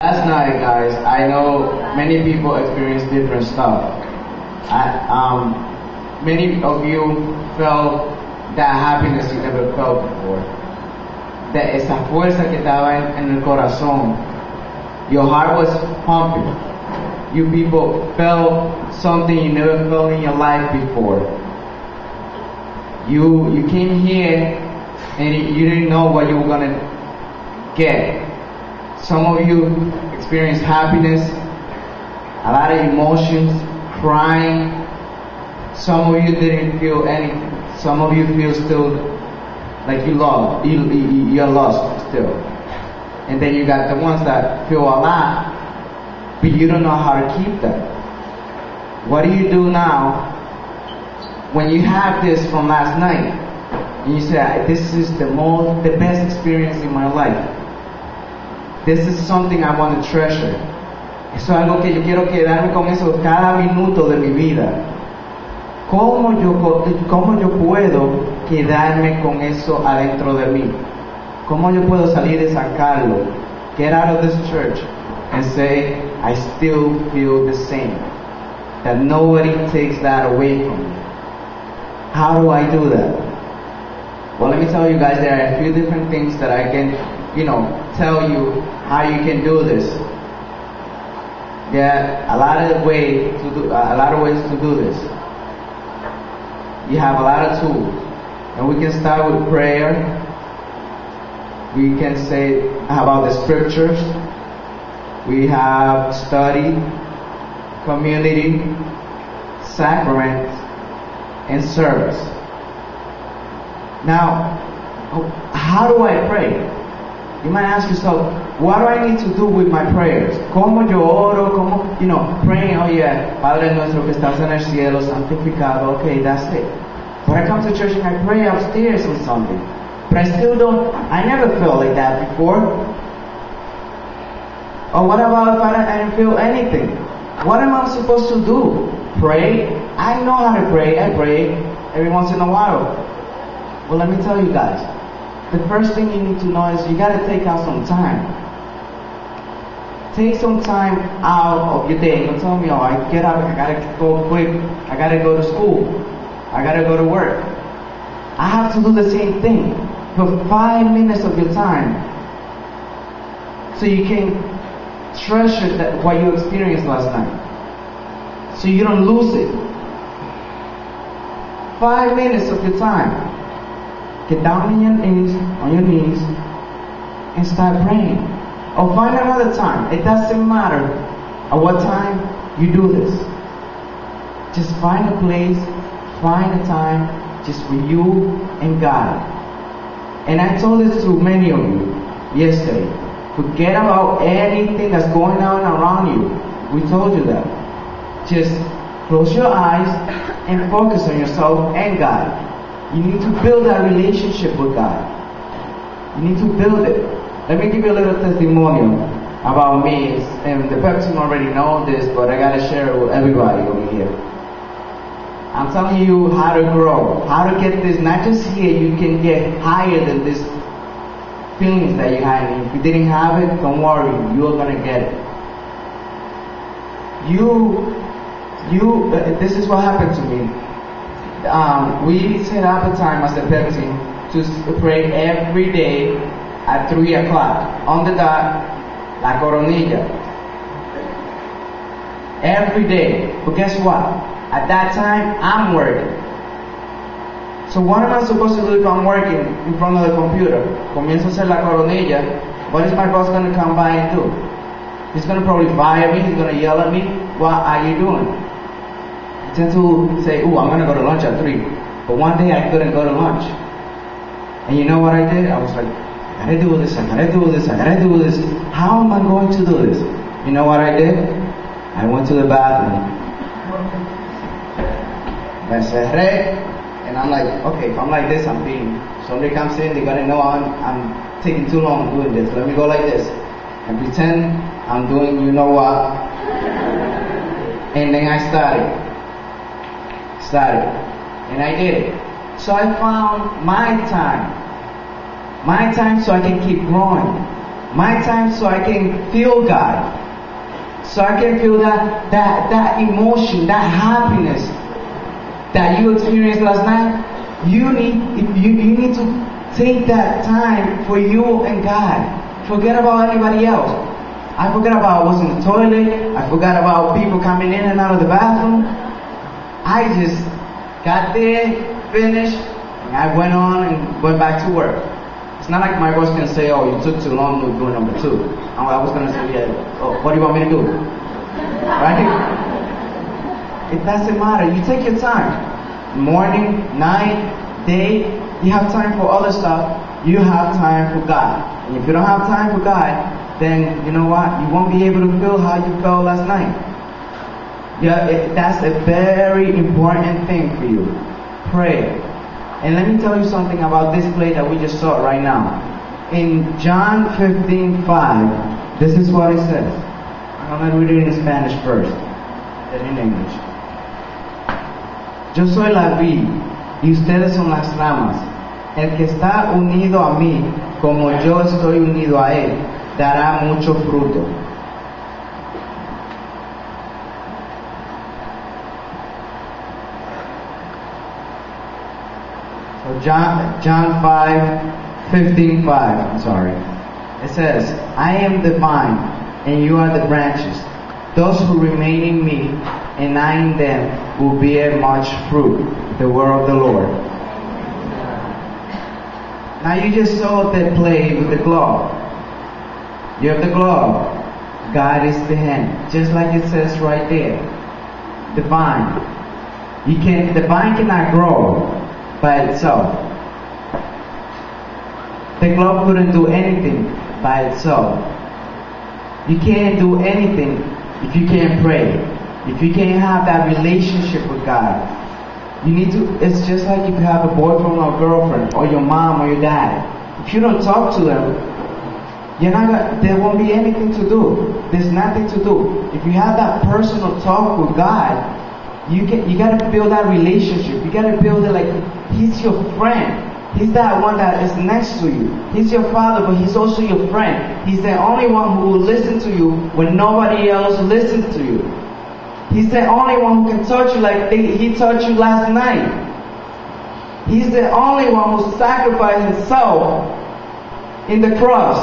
Last night, guys, I know many people experience different stuff. Many of you felt that happiness you never felt before. That esa fuerza que estaba en el corazón. Your heart was pumping. You people felt something you never felt in your life before. You came here and you didn't know what you were gonna get. Some of you experienced happiness, a lot of emotions, crying. Some of you didn't feel anything. Some of you feel still like you're lost still. And then you got the ones that feel a lot, but you don't know how to keep that. What do you do now when you have this from last night? And you say, this is the best experience in my life. This is something I want to treasure. Eso es algo que yo quiero quedarme con eso cada minuto de mi vida. ¿Cómo yo puedo quedarme con eso adentro de mí? ¿Cómo yo puedo salir de sacarlo? Get out of this church and say, I still feel the same. That nobody takes that away from me. How do I do that? Well, let me tell you guys, there are a few different things that I can, tell you how you can do this. There are a lot of ways to do this. You have a lot of tools, and we can start with prayer. We can say about the scriptures. We have study, community, sacrament, and service. Now, how do I pray? You might ask yourself, what do I need to do with my prayers? ¿Cómo yo oro? ¿Cómo, praying, oh yeah, Padre nuestro que estás en el cielo, santificado, okay, that's it. But I come to church and I pray upstairs on Sunday. But I never felt like that before. Or what about if I didn't feel anything? What am I supposed to do? Pray? I know how to pray. I pray every once in a while. Well, let me tell you guys. The first thing you need to know is you got to take out some time. Take some time out of your day. Don't tell me, I get up, I got to go quick. I got to go to school. I got to go to work. I have to do the same thing for 5 minutes of your time. So you can treasure what you experienced last night. So you don't lose it. 5 minutes of your time. Get down on your knees and start praying. Or find another time. It doesn't matter at what time you do this. Just find a place, find a time, just for you and God. And I told this to many of you yesterday. Forget about anything that's going on around you. We told you that. Just close your eyes and focus on yourself and God. You need to build that relationship with God. You need to build it. Let me give you a little testimonial about me. And the person already knows this, but I gotta share it with everybody over here. I'm telling you how to grow, how to get this, not just here, you can get higher than this feelings that you had. And if you didn't have it, don't worry, you're gonna get it. This is what happened to me. We set up a time as a pep team to pray every day at 3 o'clock. On the dot, La Coronilla. Every day. But guess what? At that time, I'm working. So what am I supposed to do if I'm working in front of the computer? Comienzo a hacer La Coronilla. What is my boss going to come by and do? He's going to probably fire me. He's going to yell at me. What are you doing? Tend to say, I'm going to go to lunch at 3. But one day I couldn't go to lunch. And you know what I did? I was like, I gotta do this, I gotta do this, I gotta do this. How am I going to do this? You know what I did? I went to the bathroom. I cerré, and I'm like, okay, if I'm like this, I'm being. Somebody comes in, they're gonna know I'm taking too long doing this. Let me go like this. And pretend I'm doing you know what. And then I started. And I did it. So I found my time so I can keep growing. My time so I can feel God. So I can feel that emotion, that happiness that you experienced last night. You need to take that time for you and God. Forget about anybody else. I forgot about what's in the toilet. I forgot about people coming in and out of the bathroom. I just got there, finished, and I went on and went back to work. It's not like my boss can say, oh, you took too long to do number 2. I was going to say, yeah, oh, what do you want me to do? Right? It doesn't matter. You take your time. Morning, night, day, you have time for other stuff. You have time for God. And if you don't have time for God, then you know what? You won't be able to feel how you felt last night. Yeah, that's a very important thing for you. Pray. And let me tell you something about this play that we just saw right now. In John 15:5, this is what it says. I'm going to read it in Spanish first, then in English. Yo soy la vid y ustedes son las ramas. El que está unido a mí, como yo estoy unido a él, dará mucho fruto. So John 5:15, I'm sorry. It says, I am the vine, and you are the branches. Those who remain in me, and I in them, will bear much fruit. The word of the Lord. Now you just saw that play with the glove. You have the glove. God is the hand. Just like it says right there. The vine. The vine cannot grow by itself. The glove couldn't do anything by itself. You can't do anything if you can't pray. If you can't have that relationship with God. You need to, it's just like if you have a boyfriend or a girlfriend, or your mom or your dad. If you don't talk to them, there won't be anything to do. There's nothing to do. If you have that personal talk with God, you gotta build that relationship. You gotta build it like He's your friend. He's that one that is next to you. He's your father, but He's also your friend. He's the only one who will listen to you when nobody else listens to you. He's the only one who can touch you like He touched you last night. He's the only one who sacrificed Himself in the cross.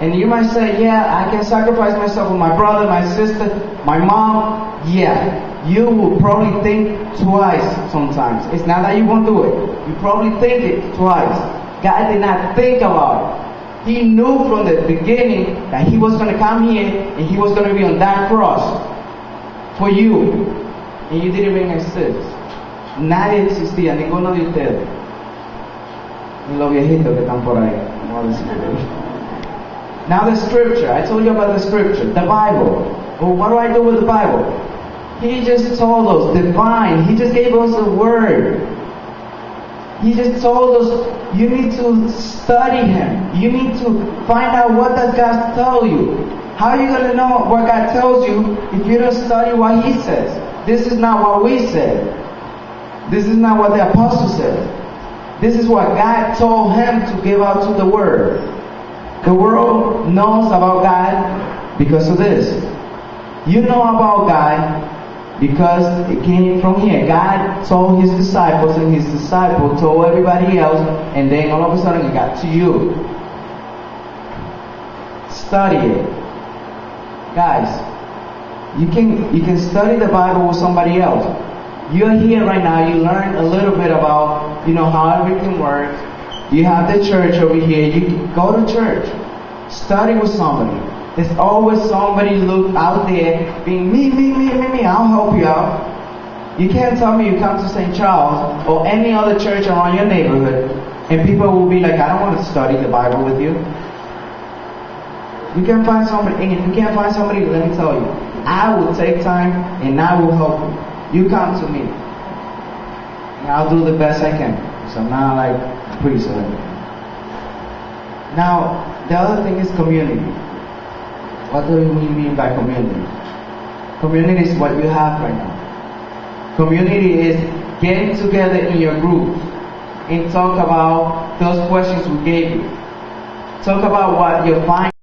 And you might say, yeah, I can sacrifice myself with my brother, my sister, my mom. Yeah. You will probably think twice sometimes. It's not that you won't do it. You probably think it twice. God did not think about it. He knew from the beginning that He was going to come here and He was going to be on that cross for you. And you didn't even exist. Nadie existía, ninguno de ustedes. Ni los viejitos que están por ahí. Now the scripture. I told you about the scripture. The Bible. Well, what do I do with the Bible? He just told us, the vine. He just gave us a word. He just told us, you need to study Him. You need to find out what does God tell you. How are you going to know what God tells you if you don't study what He says? This is not what we said. This is not what the apostle said. This is what God told him to give out to the world. The world knows about God because of this. You know about God because it came from here. God told His disciples, and His disciple told everybody else, and then all of a sudden it got to you. Study it. Guys, you can study the Bible with somebody else. You're here right now, you learn a little bit about, how everything works. You have the church over here, you can go to church. Study with somebody. There's always somebody look out there being me, I'll help you out. You can't tell me you come to St. Charles or any other church around your neighborhood and people will be like, I don't want to study the Bible with you. You can find somebody, and if you can't find somebody, let me tell you, I will take time and I will help you. You come to me. And I'll do the best I can. So I'm not like a priest. Now, the other thing is community. What do we mean by community? Community is what you have right now. Community is getting together in your groups and talk about those questions we gave you. Talk about what you're finding.